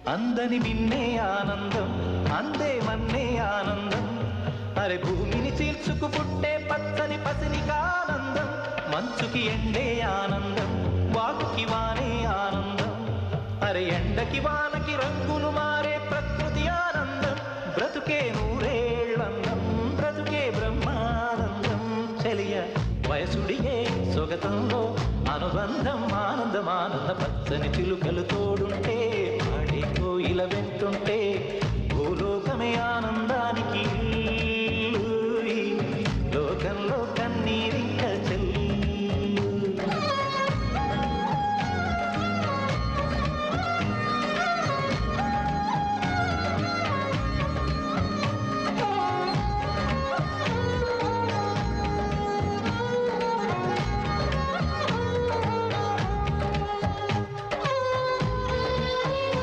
అందని మిన్నే ఆనందం అందే మన్నే ఆనందం అరే భూమిని చీల్చుకు పుట్టే పచ్చని పసినికానందం మంచుకి ఎండే ఆనందం వాకుకి వానే ఆనందం అరే ఎండకి వానకి రంగులు మారే ప్రకృతి ఆనందం బ్రతుకే నూరేళ్ళందం బ్రతుకే బ్రహ్మానందం చెలియ వయసుడిగే సొగతంలో అనుబంధం ఆనందం ఆనంద పచ్చని చిలుకలు తోడుంటే పాడే కోయిల వెంటుంటే